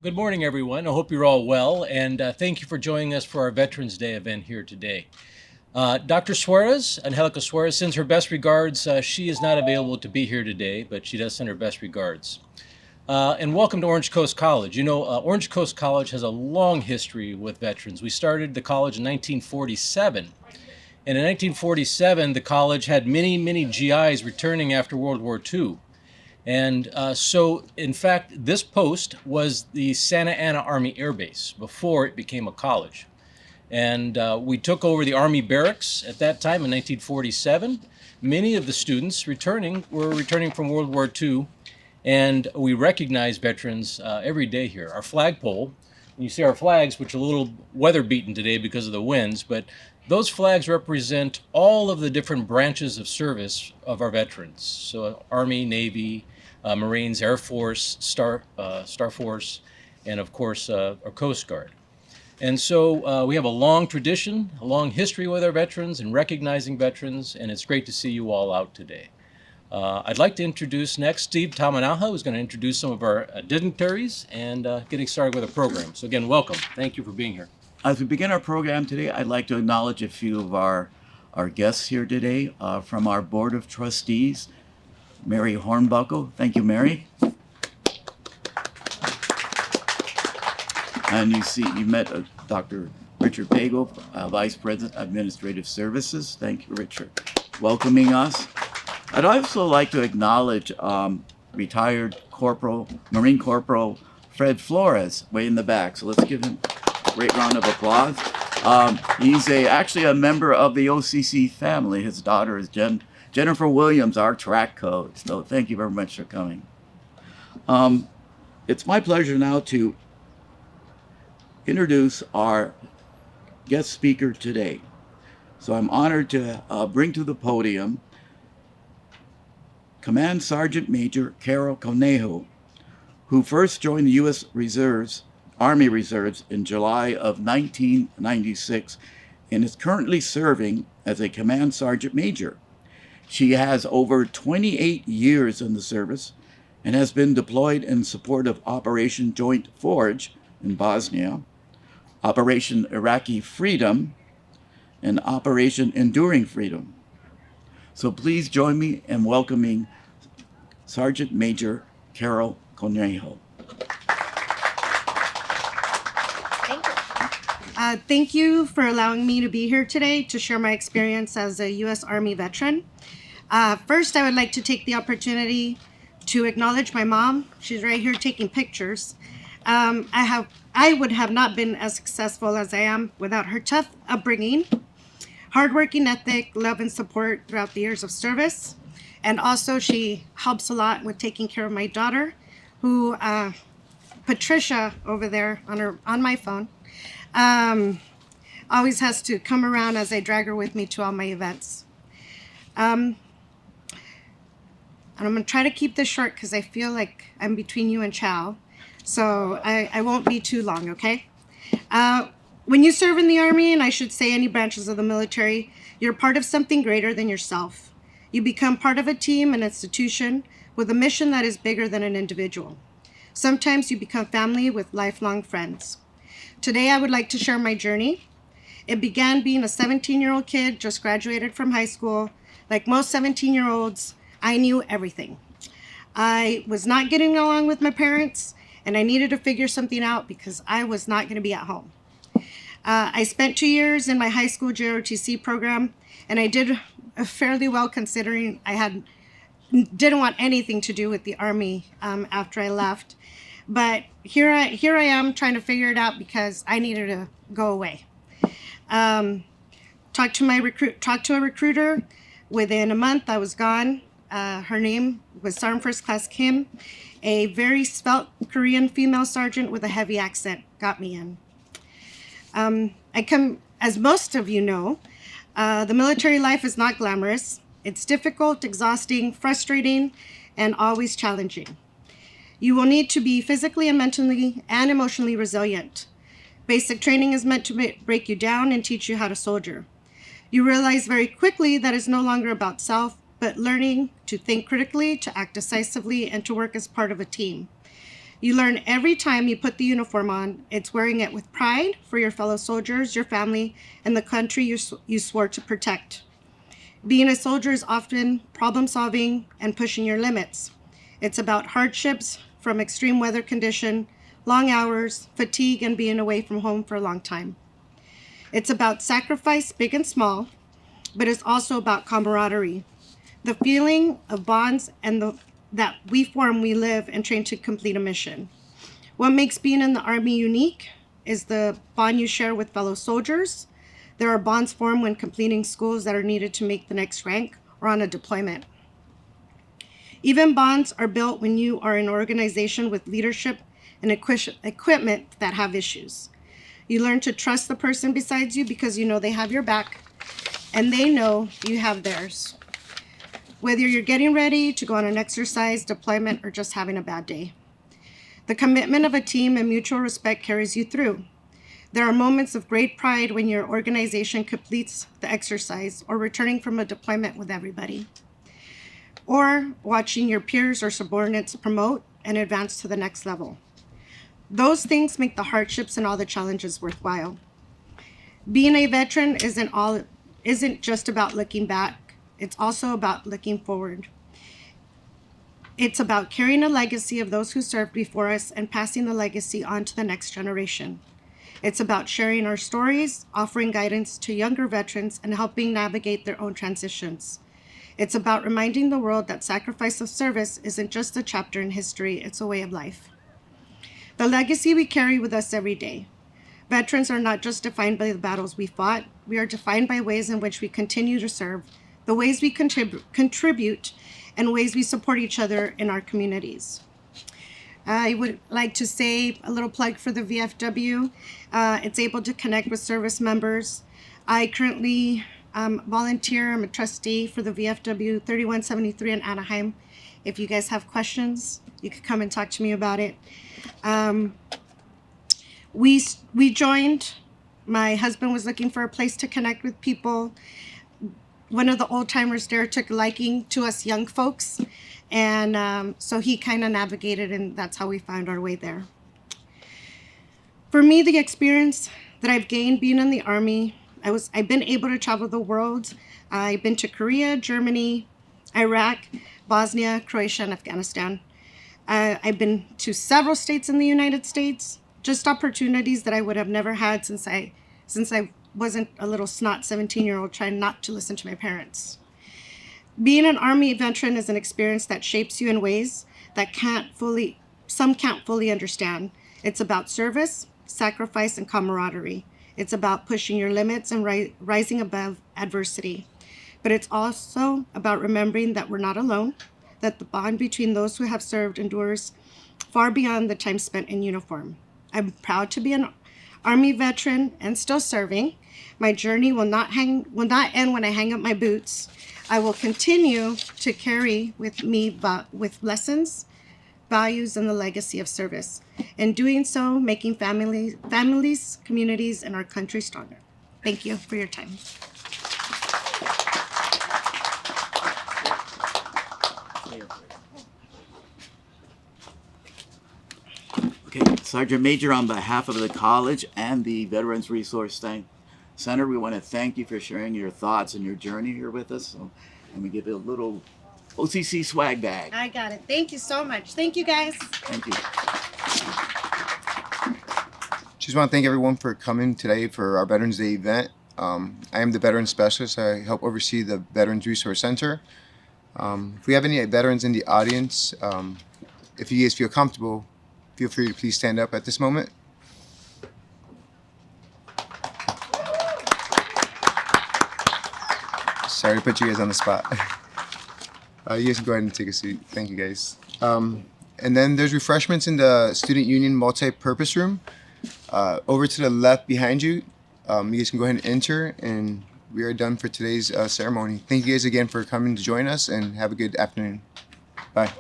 Good morning, everyone. I hope you're all well, and thank you for joining us for our Veterans Day event here today. Dr. Suarez, Angelica Suarez, sends her best regards. She is not available to be here today, but she does send her best regards. And welcome to Orange Coast College. Orange Coast College has a long history with veterans. We started the college in 1947. And in 1947, the college had many GIs returning after World War II. And in fact, this post was the Santa Ana Army Air Base before it became a college. And we took over the Army barracks at that time in 1947. Many of the students were returning from World War II, and we recognize veterans every day here. Our flagpole, you see our flags, which are a little weather beaten today because of the winds, but those flags represent all of the different branches of service of our veterans. So Army, Navy, Marines, Air Force, Star Force, and of course our Coast Guard. And so we have a long tradition, a long history with our veterans and recognizing veterans, and it's great to see you all out today. I'd like to introduce next Steve Tamanaha, who's going to introduce some of our dignitaries and getting started with the program. So again, welcome. Thank you for being here. As we begin our program today, I'd like to acknowledge a few of our guests here today from our Board of Trustees. Mary Hornbuckle. Thank you, Mary. And you met Dr. Richard Pagel, Vice President, Administrative Services. Thank you, Richard, welcoming us. I'd also like to acknowledge retired Marine Corporal Fred Flores, way in the back. So let's give him a great round of applause. He's actually a member of the OCC family. His daughter is Jennifer Williams, our track coach. So thank you very much for coming. It's my pleasure now to introduce our guest speaker today. So I'm honored to bring to the podium Command Sergeant Major Carol Conejo, who first joined the U.S. Army Reserves in July of 1996 and is currently serving as a Command Sergeant Major. She has over 28 years in the service and has been deployed in support of Operation Joint Forge in Bosnia, Operation Iraqi Freedom, and Operation Enduring Freedom. So please join me in welcoming Sergeant Major Carol Conejo. Thank you for allowing me to be here today to share my experience as a U.S. Army veteran. First, I would like to take the opportunity to acknowledge my mom. She's right here taking pictures. I would have not been as successful as I am without her tough upbringing, hardworking ethic, love, and support throughout the years of service. And also, she helps a lot with taking care of my daughter, who Patricia over there on my phone. Always has to come around as I drag her with me to all my events. And I'm going to try to keep this short because I feel like I'm between you and Chow. So I won't be too long, okay? When you serve in the Army, and I should say any branches of the military, you're part of something greater than yourself. You become part of a team, an institution, with a mission that is bigger than an individual. Sometimes you become family with lifelong friends. Today, I would like to share my journey. It began being a 17-year-old kid, just graduated from high school. Like most 17-year-olds, I knew everything. I was not getting along with my parents, and I needed to figure something out because I was not going to be at home. I spent 2 years in my high school JROTC program, and I did fairly well considering I didn't want anything to do with the Army after I left. But here I am trying to figure it out because I needed to go away. Talked to a recruiter. Within a month, I was gone. Her name was Sergeant First Class Kim, a very svelte Korean female sergeant with a heavy accent. Got me in. As most of you know, the military life is not glamorous. It's difficult, exhausting, frustrating, and always challenging. You will need to be physically and mentally and emotionally resilient. Basic training is meant to break you down and teach you how to soldier. You realize very quickly that it's no longer about self, but learning to think critically, to act decisively, and to work as part of a team. You learn every time you put the uniform on. It's wearing it with pride for your fellow soldiers, your family, and the country you swore to protect. Being a soldier is often problem solving and pushing your limits. It's about hardships from extreme weather condition, long hours, fatigue, and being away from home for a long time. It's about sacrifice, big and small, but it's also about camaraderie, the feeling of bonds that we form, we live, and train to complete a mission. What makes being in the Army unique is the bond you share with fellow soldiers. There are bonds formed when completing schools that are needed to make the next rank or on a deployment. Even bonds are built when you are in an organization with leadership and equipment that have issues. You learn to trust the person beside you because you know they have your back and they know you have theirs. Whether you're getting ready to go on an exercise, deployment, or just having a bad day. The commitment of a team and mutual respect carries you through. There are moments of great pride when your organization completes the exercise or returning from a deployment with everybody, or watching your peers or subordinates promote and advance to the next level. Those things make the hardships and all the challenges worthwhile. Being a veteran isn't just about looking back, it's also about looking forward. It's about carrying a legacy of those who served before us and passing the legacy on to the next generation. It's about sharing our stories, offering guidance to younger veterans, and helping navigate their own transitions. It's about reminding the world that sacrifice of service isn't just a chapter in history, it's a way of life. The legacy we carry with us every day. Veterans are not just defined by the battles we fought, we are defined by ways in which we continue to serve, the ways we contribute, and ways we support each other in our communities. I would like to say a little plug for the VFW. It's able to connect with service members. I currently volunteer. I'm a trustee for the VFW 3173 in Anaheim. If you guys have questions, you could come and talk to me about it. We joined. My husband was looking for a place to connect with people. One of the old timers there took a liking to us young folks. And so he kind of navigated, and that's how we found our way there. For me, the experience that I've gained being in the Army, I've been able to travel the world. I've been to Korea, Germany, Iraq, Bosnia, Croatia, and Afghanistan. I've been to several states in the United States, just opportunities that I would have never had since I wasn't a little snot 17-year-old trying not to listen to my parents. Being an Army veteran is an experience that shapes you in ways that some can't fully understand. It's about service, sacrifice, and camaraderie. It's about pushing your limits and rising above adversity. But it's also about remembering that we're not alone, that the bond between those who have served endures far beyond the time spent in uniform. I'm proud to be an Army veteran and still serving. My journey will not end when I hang up my boots. I will continue to carry with me with lessons, values, and the legacy of service. In doing so, making families, communities, and our country stronger. Thank you for your time. Okay, Sergeant Major, on behalf of the college and the Veterans Resource Center, we want to thank you for sharing your thoughts and your journey here with us. So, let me give you a little OCC swag bag. I got it. Thank you so much. Thank you, guys. Thank you. Just want to thank everyone for coming today for our Veterans Day event. I am the Veterans Specialist. I help oversee the Veterans Resource Center. If we have any veterans in the audience, if you guys feel comfortable, feel free to please stand up at this moment. Sorry to put you guys on the spot. You guys can go ahead and take a seat. Thank you, guys. And then there's refreshments in the Student Union multi-purpose room. Over to the left behind you, you guys can go ahead and enter, and we are done for today's ceremony. Thank you guys again for coming to join us, and have a good afternoon. Bye.